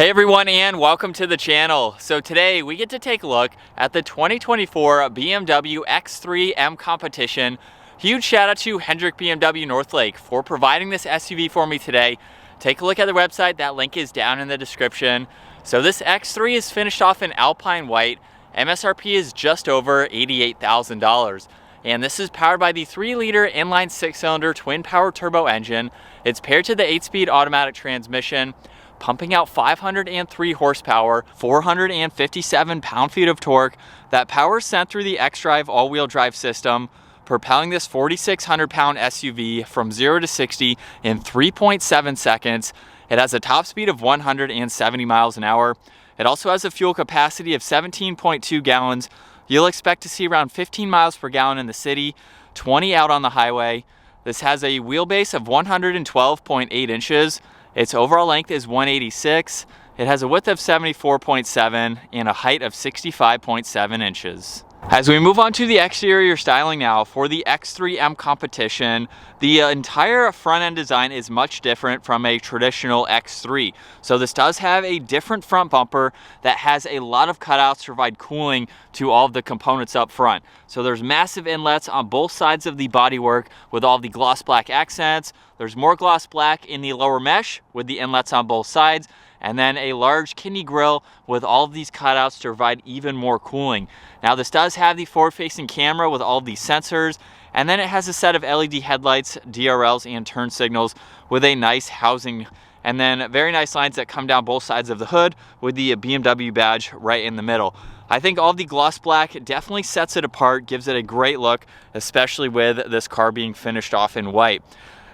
Hey everyone, and welcome to the channel. So today we get to take a look at the 2024 BMW X3 M Competition. Huge shout out to Hendrick BMW Northlake for providing this SUV for me today. Take a look at their website, that link is down in the description. So this X3 is finished off in Alpine White. MSRP is just over $88,000. And this is powered by the 3-liter inline 6-cylinder twin power turbo engine. It's paired to the 8-speed automatic transmission, pumping out 503 horsepower, 457 pound-feet of torque. That power is sent through the xDrive all-wheel drive system, propelling this 4,600-pound SUV from 0 to 60 in 3.7 seconds. It has a top speed of 170 miles an hour. It also has a fuel capacity of 17.2 gallons. You'll expect to see around 15 miles per gallon in the city, 20 out on the highway. This has a wheelbase of 112.8 inches. Its overall length is 186. It has a width of 74.7 and a height of 65.7 inches. As we move on to the exterior styling now for the X3 M Competition, the entire front end design is much different from a traditional X3. So this does have a different front bumper that has a lot of cutouts to provide cooling to all of the components up front. So there's massive inlets on both sides of the bodywork with all the gloss black accents. There's more gloss black in the lower mesh with the inlets on both sides, and then a large kidney grille with all of these cutouts to provide even more cooling. Now this does have the forward-facing camera with all of these sensors, and then it has a set of LED headlights, DRLs, and turn signals with a nice housing, and then very nice lines that come down both sides of the hood with the BMW badge right in the middle. I think all of the gloss black definitely sets it apart, gives it a great look, especially with this car being finished off in white.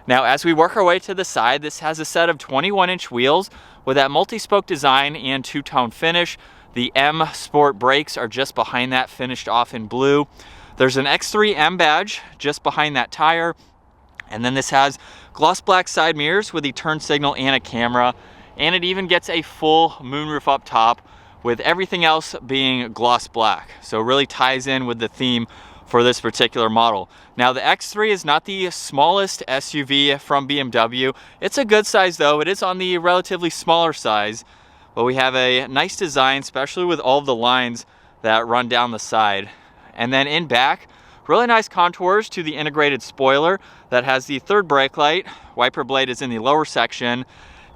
Now, as we work our way to the side, this has a set of 21-inch wheels with that multi-spoke design and two-tone finish. The M Sport brakes are just behind that, finished off in blue. There's an X3 M badge just behind that tire. And then this has gloss black side mirrors with a turn signal and a camera. And it even gets a full moonroof up top with everything else being gloss black. So it really ties in with the theme for this particular model. Now the X3 is not the smallest SUV from BMW. It's a good size though. It is on the relatively smaller size, but we have a nice design, especially with all of the lines that run down the side. And then in back, really nice contours to the integrated spoiler that has the third brake light. Wiper blade is in the lower section.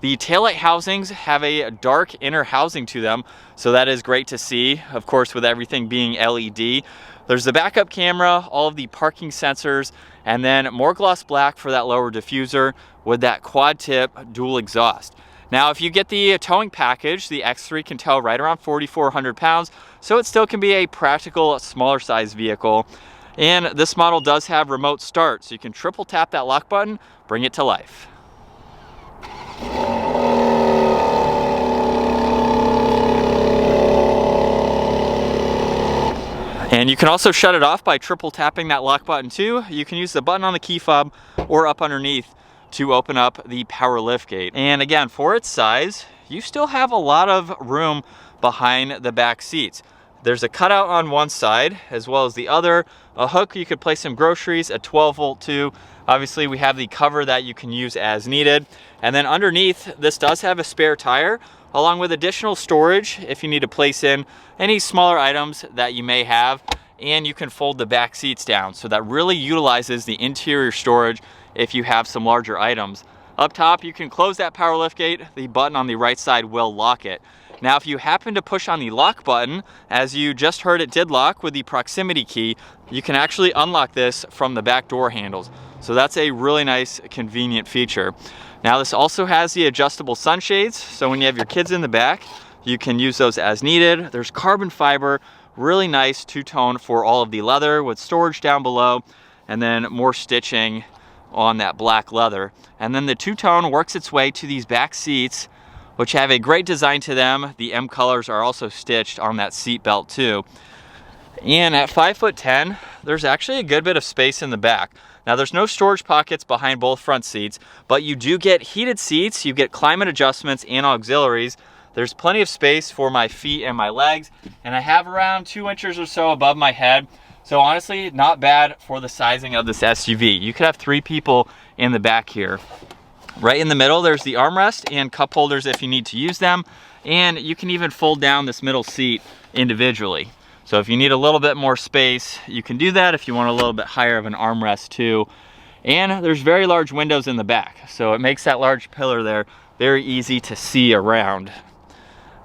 The taillight housings have a dark inner housing to them, so that is great to see, of course, with everything being LED. There's the backup camera, all of the parking sensors, and then more gloss black for that lower diffuser with that quad tip dual exhaust. Now, if you get the towing package, the X3 can tow right around 4,400 pounds, so it still can be a practical, smaller size vehicle. And this model does have remote start, so you can triple tap that lock button, bring it to life. And you can also shut it off by triple tapping that lock button too. You can use the button on the key fob or up underneath to open up the power liftgate. And again, for its size, you still have a lot of room behind the back seats. There's a cutout on one side as well as the other, a hook you could place some groceries, a 12-volt too. Obviously we have the cover that you can use as needed. And then underneath, this does have a spare tire along with additional storage if you need to place in any smaller items that you may have. And you can fold the back seats down, so that really utilizes the interior storage if you have some larger items. Up top, you can close that power liftgate. The button on the right side will lock it. Now, if you happen to push on the lock button, as you just heard it did lock with the proximity key, you can actually unlock this from the back door handles. So that's a really nice, convenient feature. Now, this also has the adjustable sunshades, so when you have your kids in the back, you can use those as needed. There's carbon fiber, really nice two-tone for all of the leather with storage down below, and then more stitching on that black leather. And then the two-tone works its way to these back seats, which have a great design to them. The M colors are also stitched on that seat belt too. And at 5'10", there's actually a good bit of space in the back. Now there's no storage pockets behind both front seats, but you do get heated seats, you get climate adjustments and auxiliaries. There's plenty of space for my feet and my legs, and I have around 2 inches or so above my head. So honestly, not bad for the sizing of this SUV. You could have 3 people in the back here. Right in the middle, there's the armrest and cup holders if you need to use them. And you can even fold down this middle seat individually. So if you need a little bit more space, you can do that if you want a little bit higher of an armrest too. And there's very large windows in the back, so it makes that large pillar there very easy to see around.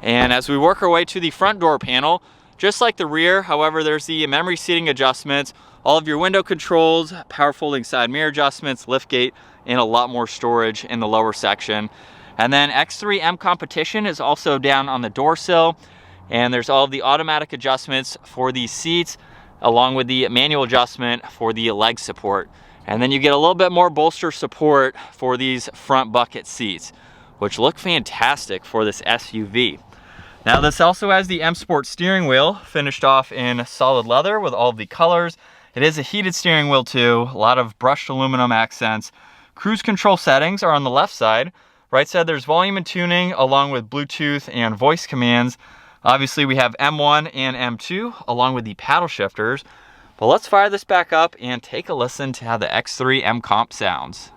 And as we work our way to the front door panel, just like the rear, however, there's the memory seating adjustments, all of your window controls, power folding side mirror adjustments, lift gate, and a lot more storage in the lower section. And then X3 M Competition is also down on the door sill, and there's all of the automatic adjustments for the seats, along with the manual adjustment for the leg support. And then you get a little bit more bolster support for these front bucket seats, which look fantastic for this SUV. Now this also has the M Sport steering wheel finished off in solid leather with all of the colors. It is a heated steering wheel too, a lot of brushed aluminum accents. Cruise control settings are on the left side. Right side there's volume and tuning along with Bluetooth and voice commands. Obviously we have M1 and M2 along with the paddle shifters. But let's fire this back up and take a listen to how the X3 M Comp sounds.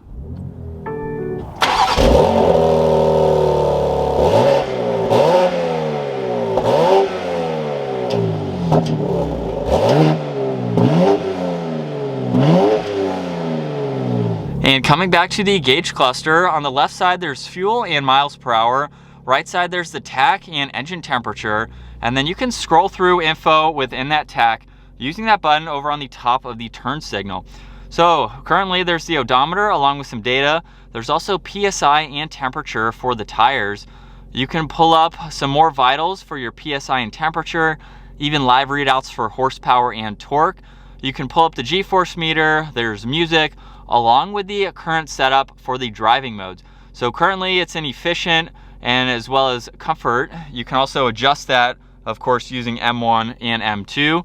And coming back to the gauge cluster, on the left side there's fuel and miles per hour. Right side there's the tach and engine temperature. And then you can scroll through info within that tach using that button over on the top of the turn signal. So currently there's the odometer along with some data. There's also PSI and temperature for the tires. You can pull up some more vitals for your PSI and temperature, even live readouts for horsepower and torque. You can pull up the G-force meter, there's music, along with the current setup for the driving modes. So currently it's in efficient and as well as comfort. You can also adjust that, of course, using M1 and M2.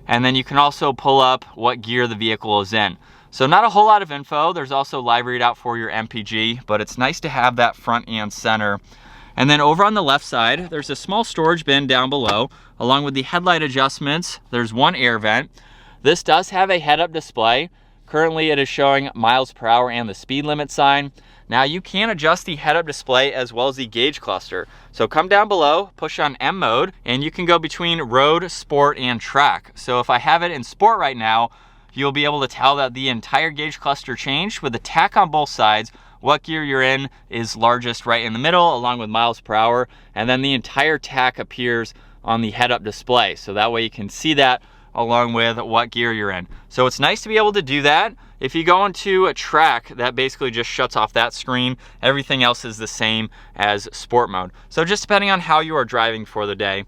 And then you can also pull up what gear the vehicle is in. So not a whole lot of info. There's also live readout for your MPG, but it's nice to have that front and center. And then over on the left side, there's a small storage bin down below, along with the headlight adjustments. There's one air vent. This does have a head-up display. Currently it is showing miles per hour and the speed limit sign. Now you can adjust the head-up display as well as the gauge cluster. So come down below, push on M mode, and you can go between road, sport, and track. So if I have it in sport right now, you'll be able to tell that the entire gauge cluster changed with the tach on both sides. What gear you're in is largest right in the middle, along with miles per hour, and then the entire tach appears on the head-up display. So that way you can see that along with what gear you're in. So it's nice to be able to do that. If you go into a track, that basically just shuts off that screen. Everything else is the same as sport mode. So just depending on how you are driving for the day.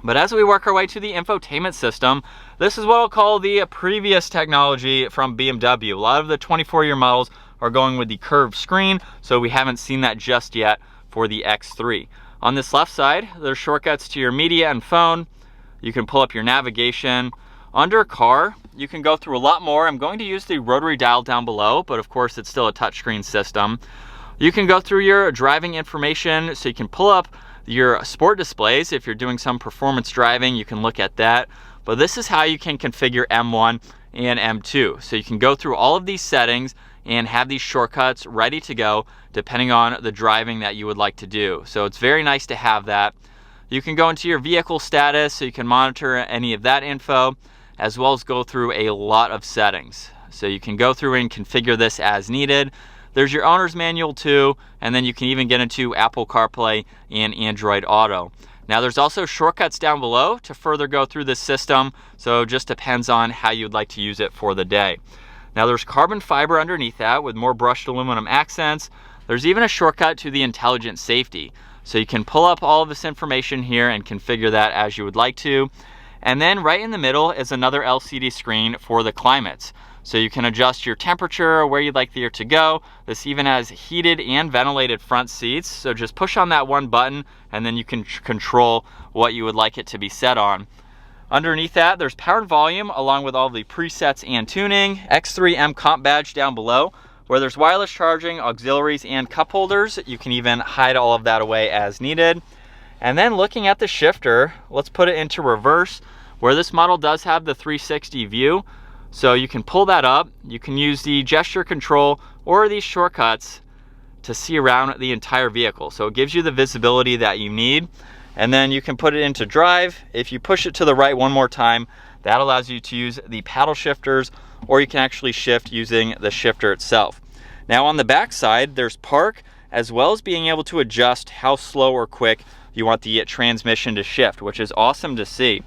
But as we work our way to the infotainment system, this is what I'll call the previous technology from BMW. A lot of the 24-year models are going with the curved screen, so we haven't seen that just yet for the X3. On this left side, there's shortcuts to your media and phone. You can pull up your navigation. Under car, you can go through a lot more. I'm going to use the rotary dial down below, but of course it's still a touchscreen system. You can go through your driving information, so you can pull up your sport displays. If you're doing some performance driving, you can look at that. But this is how you can configure M1 and M2. So you can go through all of these settings and have these shortcuts ready to go depending on the driving that you would like to do. So it's very nice to have that. You can go into your vehicle status so you can monitor any of that info, as well as go through a lot of settings. So you can go through and configure this as needed. There's your owner's manual too, and then you can even get into Apple CarPlay and Android Auto. Now there's also shortcuts down below to further go through this system, so it just depends on how you'd like to use it for the day. Now there's carbon fiber underneath that with more brushed aluminum accents. There's even a shortcut to the intelligent safety. So you can pull up all of this information here and configure that as you would like to. And then right in the middle is another LCD screen for the climates. So you can adjust your temperature, where you'd like the air to go. This even has heated and ventilated front seats. So just push on that one button and then you can control what you would like it to be set on. Underneath that, there's power and volume along with all the presets and tuning. X3 M Comp badge down below, where there's wireless charging, auxiliaries, and cup holders. You can even hide all of that away as needed. And then looking at the shifter, let's put it into reverse, where this model does have the 360 view. So you can pull that up. You can use the gesture control or these shortcuts to see around the entire vehicle. So it gives you the visibility that you need. And then you can put it into drive. If you push it to the right one more time, that allows you to use the paddle shifters, or you can actually shift using the shifter itself. Now on the back side, there's park, as well as being able to adjust how slow or quick you want the transmission to shift, which is awesome to see.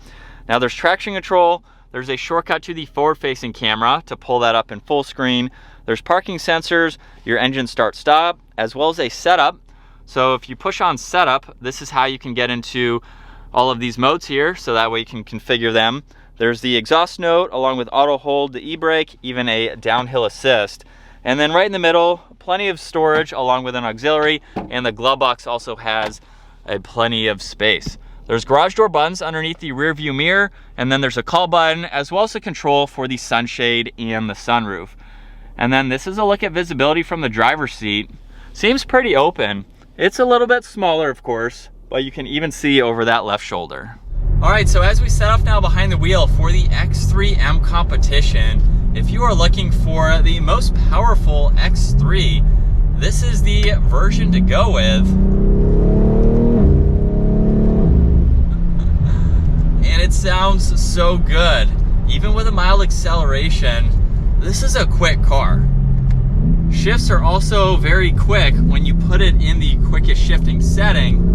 Now there's traction control. There's a shortcut to the forward-facing camera to pull that up in full screen. There's parking sensors, your engine start stop, as well as a setup. So if you push on setup, this is how you can get into all of these modes here, so that way you can configure them. There's the exhaust note, along with auto hold, the e-brake, even a downhill assist. And then right in the middle, plenty of storage along with an auxiliary, and the glove box also has plenty of space. There's garage door buttons underneath the rear view mirror, and then there's a call button, as well as a control for the sunshade and the sunroof. And then this is a look at visibility from the driver's seat. Seems pretty open. It's a little bit smaller, of course, but you can even see over that left shoulder. All right, so as we set up now behind the wheel for the X3 M Competition, if you are looking for the most powerful X3, this is the version to go with. And it sounds so good. Even with a mild acceleration, this is a quick car. Shifts are also very quick when you put it in the quickest shifting setting.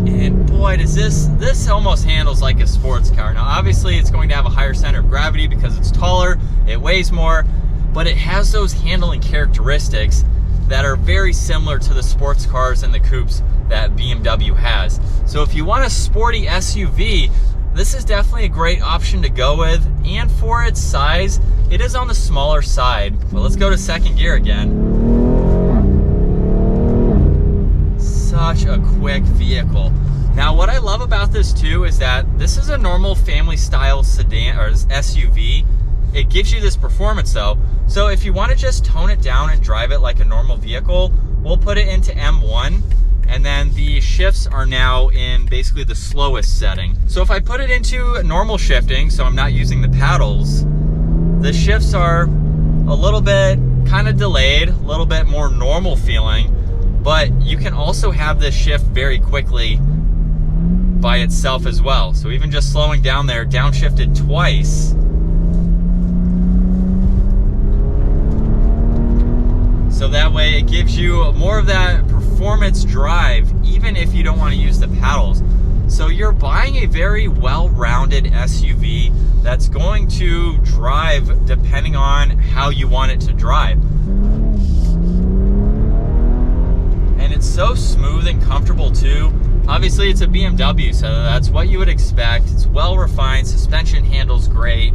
And boy, does this almost handles like a sports car. Now obviously it's going to have a higher center of gravity because it's taller, it weighs more, but it has those handling characteristics that are very similar to the sports cars and the coupes that BMW has. So if you want a sporty SUV, this is definitely a great option to go with, and for its size, it is on the smaller side. But let's go to second gear again. Such a quick vehicle. Now what I love about this too is that this is a normal family style sedan or SUV. It gives you this performance though. So if you want to just tone it down and drive it like a normal vehicle, we'll put it into M1, and then the shifts are now in basically the slowest setting. So if I put it into normal shifting, so I'm not using the paddles, the shifts are a little bit kind of delayed, a little bit more normal feeling, but you can also have this shift very quickly by itself as well. So even just slowing down there, downshifted twice. So that way it gives you more of that performance drive, even if you don't want to use the paddles. So you're buying a very well-rounded SUV that's going to drive depending on how you want it to drive. And it's so smooth and comfortable too. Obviously it's a BMW, so that's what you would expect. It's well refined, suspension handles great.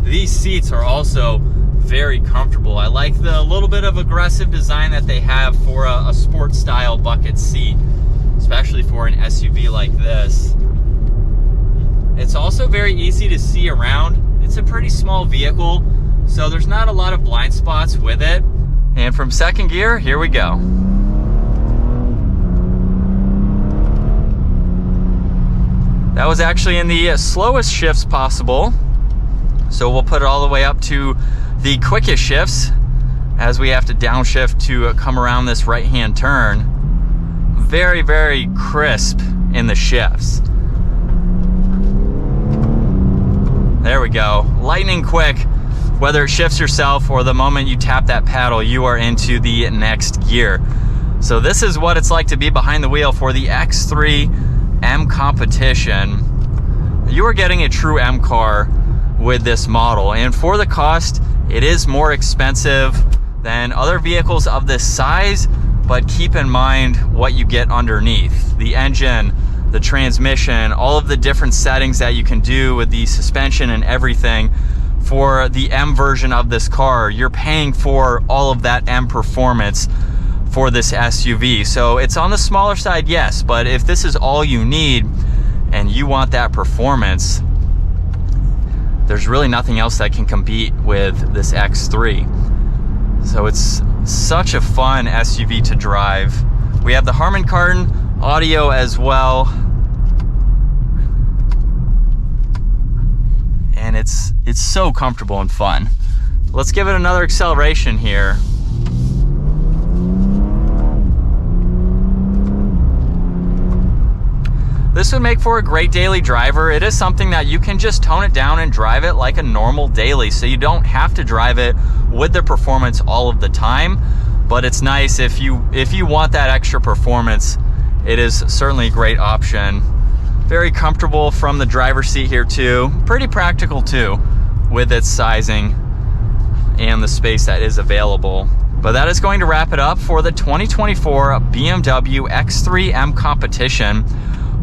These seats are also very comfortable. I like the little bit of aggressive design that they have for a sport style bucket seat, especially for an SUV like this. It's also very easy to see around. It's a pretty small vehicle, so there's not a lot of blind spots with it. And from second gear, here we go. That was actually in the slowest shifts possible. So we'll put it all the way up to the quickest shifts as we have to downshift to come around this right-hand turn. Very, very crisp in the shifts. There we go. Lightning quick. Whether it shifts yourself or the moment you tap that paddle, you are into the next gear. So this is what it's like to be behind the wheel for the X3 M Competition. You are getting a true M car with this model, and for the cost, it is more expensive than other vehicles of this size, but keep in mind what you get underneath. The engine, the transmission, all of the different settings that you can do with the suspension and everything. For the M version of this car, you're paying for all of that M performance for this SUV. So it's on the smaller side, yes, but if this is all you need and you want that performance, there's really nothing else that can compete with this X3. So it's such a fun SUV to drive. We have the Harman Kardon audio as well. And it's so comfortable and fun. Let's give it another acceleration here. this would make for a great daily driver. It is something that you can just tone it down and drive it like a normal daily, so you don't have to drive it with the performance all of the time. But it's nice if you want that extra performance, it is certainly a great option. Very comfortable from the driver's seat here too. Pretty practical too, with its sizing and the space that is available. But that is going to wrap it up for the 2024 BMW X3 M Competition.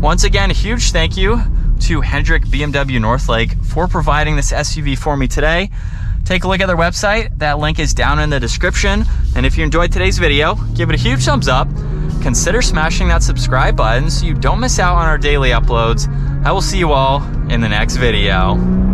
Once again, a huge thank you to Hendrick BMW Northlake for providing this SUV for me today. Take a look at their website. That link is down in the description. And if you enjoyed today's video, give it a huge thumbs up. Consider smashing that subscribe button so you don't miss out on our daily uploads. I will see you all in the next video.